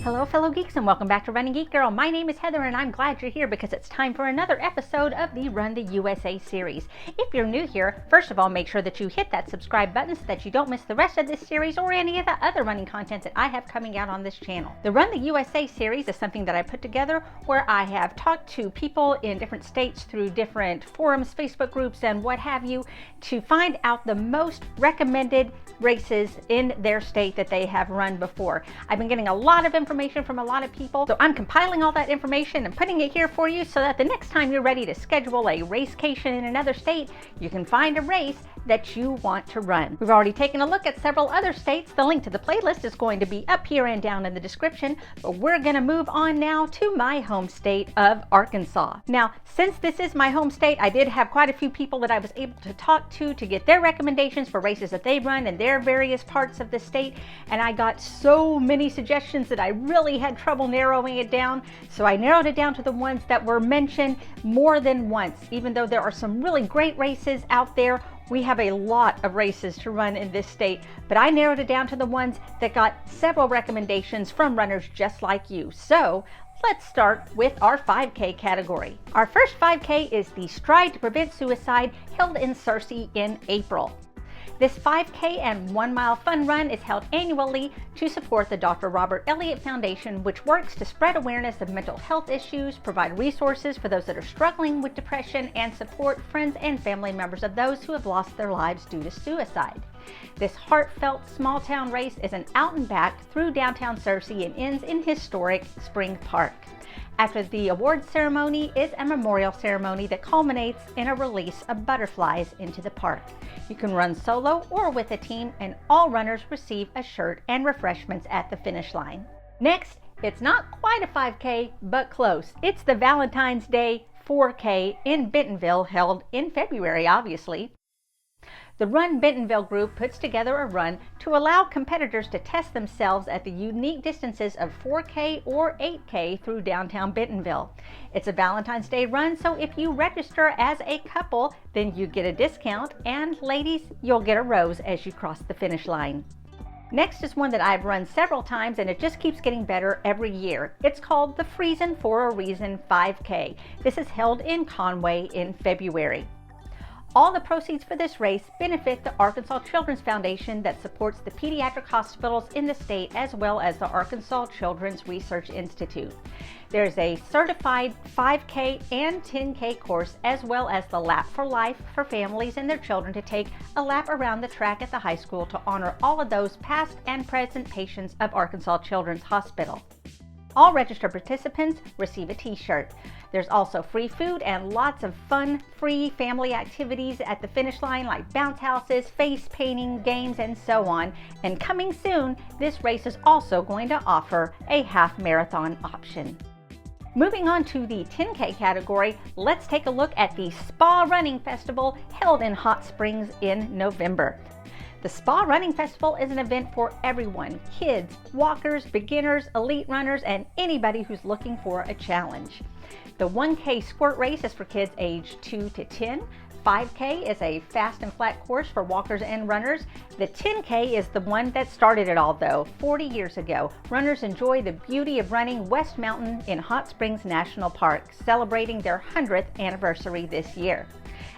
Hello fellow geeks and welcome back to Running Geek Girl. My name is Heather and I'm glad you're here because it's time for another episode of the Run the USA series. If you're new here, first of all, make sure that you hit that subscribe button so that you don't miss the rest of this series or any of the other running content that I have coming out on this channel. The Run the USA series is something that I put together where I have talked to people in different states through different forums, Facebook groups, and what have you to find out the most recommended races in their state that they have run before. I've been getting a lot of information from a lot of people, so I'm compiling all that information and putting it here for you so that the next time you're ready to schedule a racecation in another state, you can find a race that you want to run. We've already taken a look at several other states. The link to the playlist is going to be up here and down in the description, but we're going to move on now to my home state of Arkansas. Now, since this is my home state, I did have quite a few people that I was able to talk to get their recommendations for races that they run in their various parts of the state, and I got so many suggestions that I really had trouble narrowing it down, so I narrowed it down to the ones that were mentioned more than once. Even though there are some really great races out there, we have a lot of races to run in this state, but I narrowed it down to the ones that got several recommendations from runners just like you. So let's start with our 5K category. Our first 5K is the Stride to Prevent Suicide, held in Searcy in April. This 5K and 1 mile fun run is held annually to support the Dr. Robert Elliott Foundation, which works to spread awareness of mental health issues, provide resources for those that are struggling with depression, and support friends and family members of those who have lost their lives due to suicide. This heartfelt small town race is an out and back through downtown Searcy and ends in historic Spring Park. After the award ceremony is a memorial ceremony that culminates in a release of butterflies into the park. You can run solo or with a team, and all runners receive a shirt and refreshments at the finish line. Next, it's not quite a 5K, but close. It's the Valentine's Day 4K in Bentonville, held in February, obviously. The Run Bentonville group puts together a run to allow competitors to test themselves at the unique distances of 4K or 8K through downtown Bentonville. It's a Valentine's Day run, so if you register as a couple, then you get a discount, and ladies, you'll get a rose as you cross the finish line. Next is one that I've run several times, and it just keeps getting better every year. It's called the Freezin for a Reason 5K. This is held in Conway in February. All the proceeds for this race benefit the Arkansas Children's Foundation that supports the pediatric hospitals in the state, as well as the Arkansas Children's Research Institute. There's a certified 5K and 10K course, as well as the Lap for Life for families and their children to take a lap around the track at the high school to honor all of those past and present patients of Arkansas Children's Hospital. All registered participants receive a t-shirt. There's also free food and lots of fun, free family activities at the finish line, like bounce houses, face painting, games, and so on. And coming soon, this race is also going to offer a half marathon option. Moving on to the 10K category, let's take a look at the Spa Running Festival held in Hot Springs in November. The Spa Running Festival is an event for everyone: kids, walkers, beginners, elite runners, and anybody who's looking for a challenge. The 1K squirt race is for kids aged 2 to 10. 5K is a fast and flat course for walkers and runners. The 10K is the one that started it all, though. 40 years ago, runners enjoy the beauty of running West Mountain in Hot Springs National Park, celebrating their 100th anniversary this year.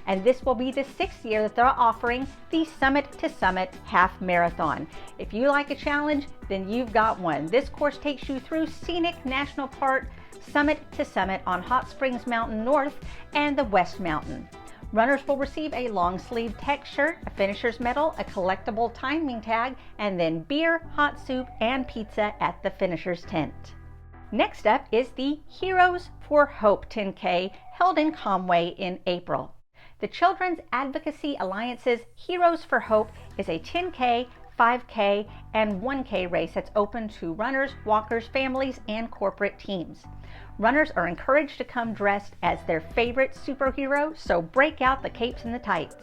And this will be the 6th year that they're offering the Summit to Summit Half Marathon. If you like a challenge, then you've got one. This course takes you through scenic National Park, summit to summit on Hot Springs Mountain North and the West Mountain. Runners will receive a long-sleeve tech shirt, a finisher's medal, a collectible timing tag, and then beer, hot soup, and pizza at the finisher's tent. Next up is the Heroes for Hope 10K, held in Conway in April. The Children's Advocacy Alliance's Heroes for Hope is a 10K, 5K, and 1K race that's open to runners, walkers, families, and corporate teams. Runners are encouraged to come dressed as their favorite superhero, so break out the capes and the tights.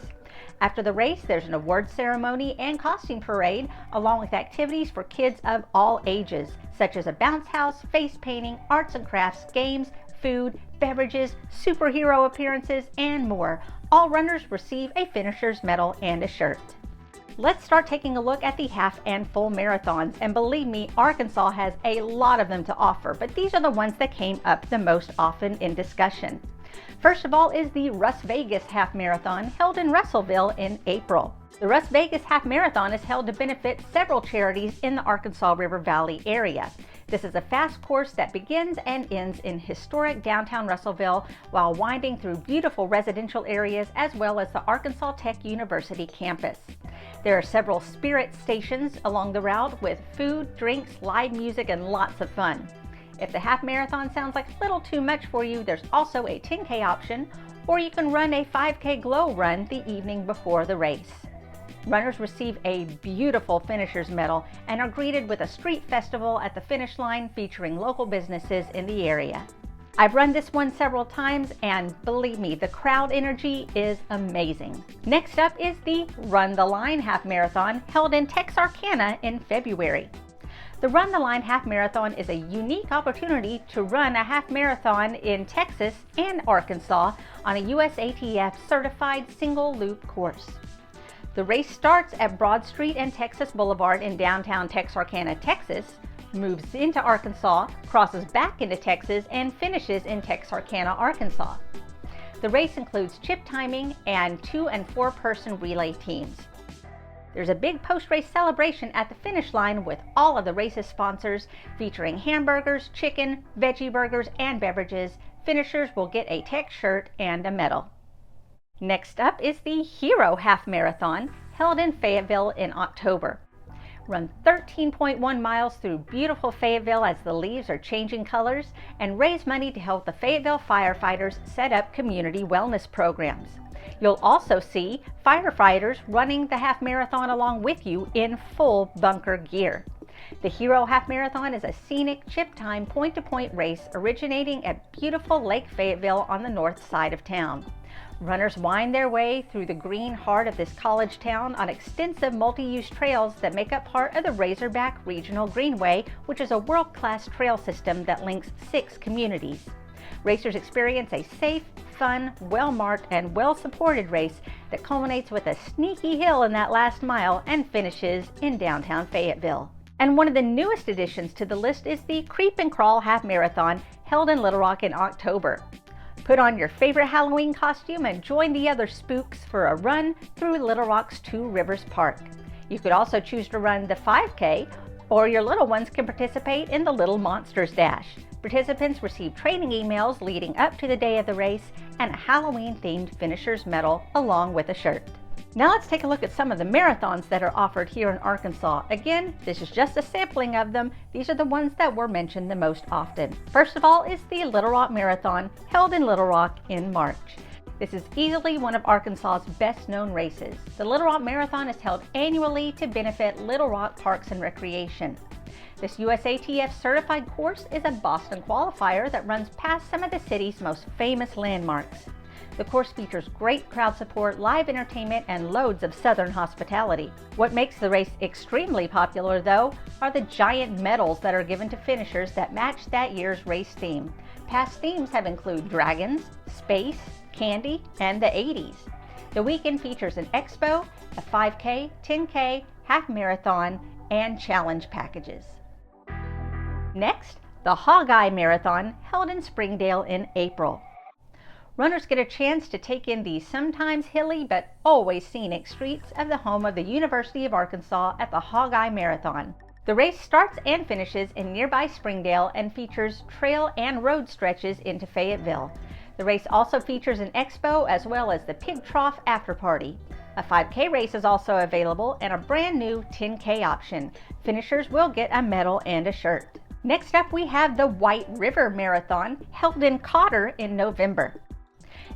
After the race, there's an award ceremony and costume parade, along with activities for kids of all ages, such as a bounce house, face painting, arts and crafts, games, food, beverages, superhero appearances, and more. All runners receive a finisher's medal and a shirt. Let's start taking a look at the half and full marathons, and believe me, Arkansas has a lot of them to offer, but these are the ones that came up the most often in discussion. First of all is the RussVegas Half Marathon, held in Russellville in April. The RussVegas Half Marathon is held to benefit several charities in the Arkansas River Valley area. This is a fast course that begins and ends in historic downtown Russellville while winding through beautiful residential areas as well as the Arkansas Tech University campus. There are several spirit stations along the route with food, drinks, live music, and lots of fun. If the half marathon sounds like a little too much for you, there's also a 10K option, or you can run a 5K glow run the evening before the race. Runners receive a beautiful finisher's medal and are greeted with a street festival at the finish line featuring local businesses in the area. I've run this one several times, and believe me, the crowd energy is amazing. Next up is the Run the Line Half Marathon, held in Texarkana in February. The Run the Line Half Marathon is a unique opportunity to run a half marathon in Texas and Arkansas on a USATF certified single loop course. The race starts at Broad Street and Texas Boulevard in downtown Texarkana, Texas, moves into Arkansas, crosses back into Texas, and finishes in Texarkana, Arkansas. The race includes chip timing and 2- and 4-person relay teams. There's a big post-race celebration at the finish line with all of the race's sponsors featuring hamburgers, chicken, veggie burgers, and beverages. Finishers will get a tech shirt and a medal. Next up is the Hero Half Marathon, held in Fayetteville in October. Run 13.1 miles through beautiful Fayetteville as the leaves are changing colors, and raise money to help the Fayetteville firefighters set up community wellness programs. You'll also see firefighters running the half marathon along with you in full bunker gear. The Hero Half Marathon is a scenic chip time point-to-point race originating at beautiful Lake Fayetteville on the north side of town. Runners wind their way through the green heart of this college town on extensive multi-use trails that make up part of the Razorback Regional Greenway, which is a world-class trail system that links 6 communities. Racers experience a safe, fun, well-marked, and well-supported race that culminates with a sneaky hill in that last mile and finishes in downtown Fayetteville. And one of the newest additions to the list is the Creep and Crawl Half Marathon, held in Little Rock in October. Put on your favorite Halloween costume and join the other spooks for a run through Little Rock's Two Rivers Park. You could also choose to run the 5K, or your little ones can participate in the Little Monsters Dash. Participants receive training emails leading up to the day of the race and a Halloween-themed finisher's medal along with a shirt. Now let's take a look at some of the marathons that are offered here in Arkansas. Again, this is just a sampling of them. These are the ones that were mentioned the most often. First of all is the Little Rock Marathon, held in Little Rock in March. This is easily one of Arkansas's best-known races. The Little Rock Marathon is held annually to benefit Little Rock Parks and Recreation. This USATF certified course is a Boston qualifier that runs past some of the city's most famous landmarks. The course features great crowd support, live entertainment, and loads of Southern hospitality. What makes the race extremely popular, though, are the giant medals that are given to finishers that match that year's race theme. Past themes have included dragons, space, candy, and the 80s. The weekend features an expo, a 5K, 10K, half marathon, and challenge packages. Next, the Hogeye Marathon, held in Springdale in April. Runners get a chance to take in the sometimes hilly but always scenic streets of the home of the University of Arkansas at the Hogeye Marathon. The race starts and finishes in nearby Springdale and features trail and road stretches into Fayetteville. The race also features an expo as well as the Pig Trough after party. A 5K race is also available and a brand new 10K option. Finishers will get a medal and a shirt. Next up we have the White River Marathon, held in Cotter in November.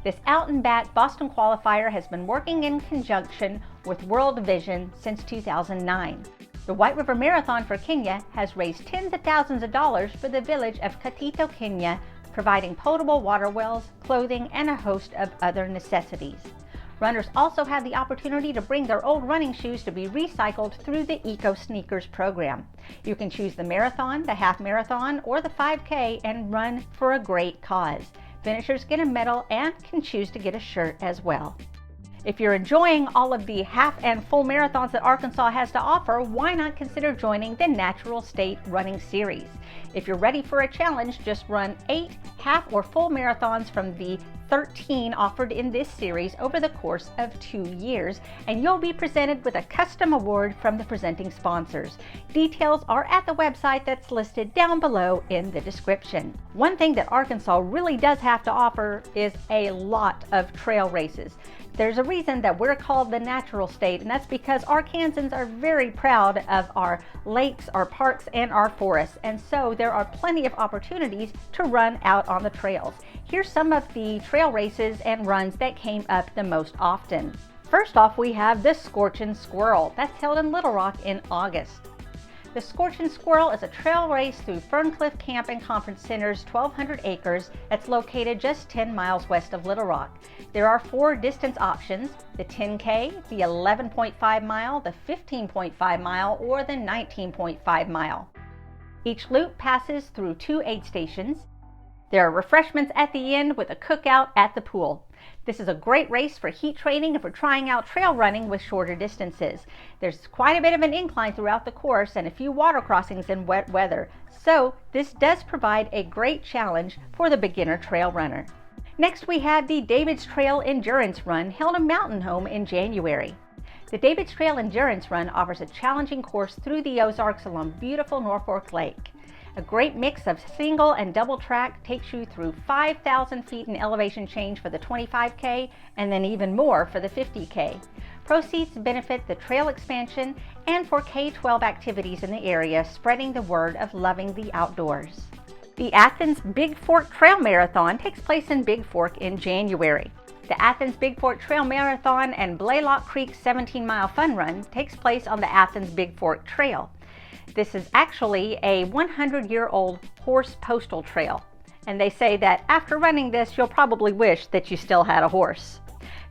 This out-and-back Boston qualifier has been working in conjunction with World Vision since 2009. The White River Marathon for Kenya has raised tens of thousands of dollars for the village of Katito, Kenya, providing potable water wells, clothing, and a host of other necessities. Runners also have the opportunity to bring their old running shoes to be recycled through the Eco Sneakers program. You can choose the marathon, the half marathon, or the 5K and run for a great cause. Finishers get a medal and can choose to get a shirt as well. If you're enjoying all of the half and full marathons that Arkansas has to offer, why not consider joining the Natural State Running Series? If you're ready for a challenge, just run 8 half or full marathons from the 13 offered in this series over the course of 2 years, and you'll be presented with a custom award from the presenting sponsors. Details are at the website that's listed down below in the description. One thing that Arkansas really does have to offer is a lot of trail races. There's a reason that we're called the natural state, and that's because Arkansans are very proud of our lakes, our parks, and our forests. And so there are plenty of opportunities to run out on the trails. Here's some of the trail races and runs that came up the most often. First off, we have the Scorchin Squirrel. That's held in Little Rock in August. The Scorchin Squirrel is a trail race through Ferncliff Camp and Conference Center's 1,200 acres that's located just 10 miles west of Little Rock. There are 4 distance options: the 10K, the 11.5 mile, the 15.5 mile, or the 19.5 mile. Each loop passes through 2 aid stations. There are refreshments at the end with a cookout at the pool. This is a great race for heat training and for trying out trail running with shorter distances. There's quite a bit of an incline throughout the course and a few water crossings in wet weather, so this does provide a great challenge for the beginner trail runner. Next, we have the David's Trail Endurance Run, held in Mountain Home in January. The David's Trail Endurance Run offers a challenging course through the Ozarks along beautiful Norfolk Lake. A great mix of single and double track takes you through 5,000 feet in elevation change for the 25K and then even more for the 50K. Proceeds benefit the trail expansion and for K-12 activities in the area, spreading the word of loving the outdoors. The Athens-Big Trail Marathon takes place in Big Fork in January. The Athens-Big Trail Marathon and Blaylock Creek 17-mile fun run takes place on the Athens-Big Trail. This is actually a 100-year-old horse postal trail, and they say that after running this, you'll probably wish that you still had a horse.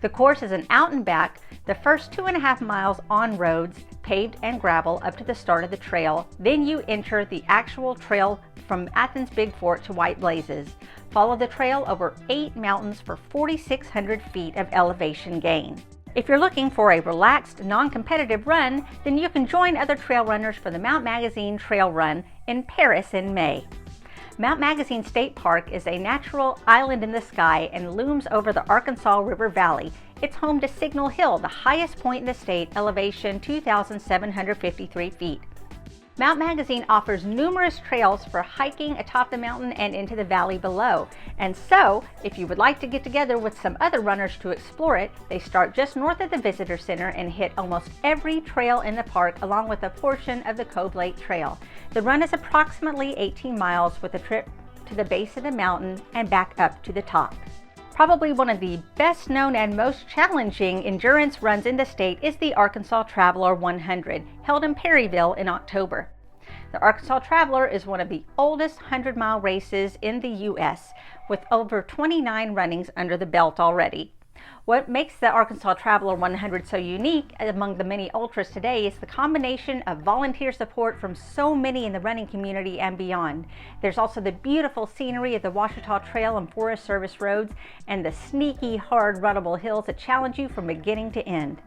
The course is an out and back, the first 2.5 miles on roads, paved and gravel up to the start of the trail. Then you enter the actual trail from Athens-Big to White Blazes. Follow the trail over 8 mountains for 4,600 feet of elevation gain. If you're looking for a relaxed, non-competitive run, then you can join other trail runners for the Mount Magazine Trail Run in Paris in May. Mount Magazine State Park is a natural island in the sky and looms over the Arkansas River Valley. It's home to Signal Hill, the highest point in the state, elevation 2,753 feet. Mount Magazine offers numerous trails for hiking atop the mountain and into the valley below. And so, if you would like to get together with some other runners to explore it, they start just north of the Visitor Center and hit almost every trail in the park along with a portion of the Cove Lake Trail. The run is approximately 18 miles with a trip to the base of the mountain and back up to the top. Probably one of the best known and most challenging endurance runs in the state is the Arkansas Traveler 100, held in Perryville in October. The Arkansas Traveler is one of the oldest 100-mile races in the U.S., with over 29 runnings under the belt already. What makes the Arkansas Traveler 100 so unique among the many ultras today is the combination of volunteer support from so many in the running community and beyond. There's also the beautiful scenery of the Ouachita Trail and Forest Service roads and the sneaky, hard, runnable hills that challenge you from beginning to end.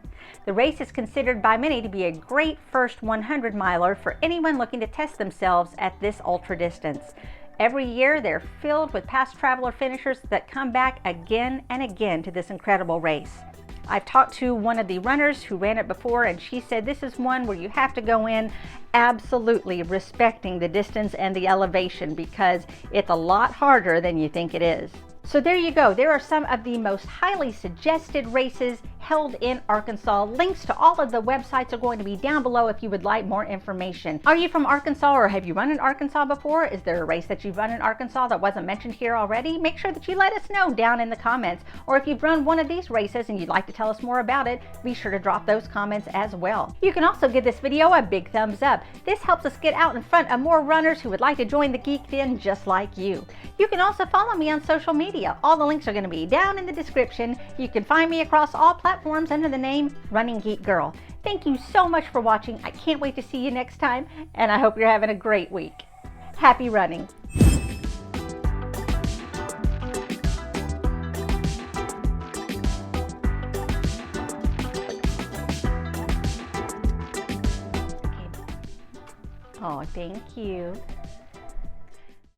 The race is considered by many to be a great first 100-miler for anyone looking to test themselves at this ultra distance. Every year, they're filled with past traveler finishers that come back again and again to this incredible race. I've talked to one of the runners who ran it before, and she said this is one where you have to go in absolutely respecting the distance and the elevation because it's a lot harder than you think it is. So there you go. There are some of the most highly suggested races held in Arkansas. Links to all of the websites are going to be down below if you would like more information. Are you from Arkansas or have you run in Arkansas before? Is there a race that you've run in Arkansas that wasn't mentioned here already? Make sure that you let us know down in the comments. Or if you've run one of these races and you'd like to tell us more about it, be sure to drop those comments as well. You can also give this video a big thumbs up. This helps us get out in front of more runners who would like to join the Geek Den just like you. You can also follow me on social media. All the links are going to be down in the description. You can find me across all platforms under the name Running Geek Girl. Thank you so much for watching. I can't wait to see you next time, and I hope you're having a great week. Happy running. Oh, thank you.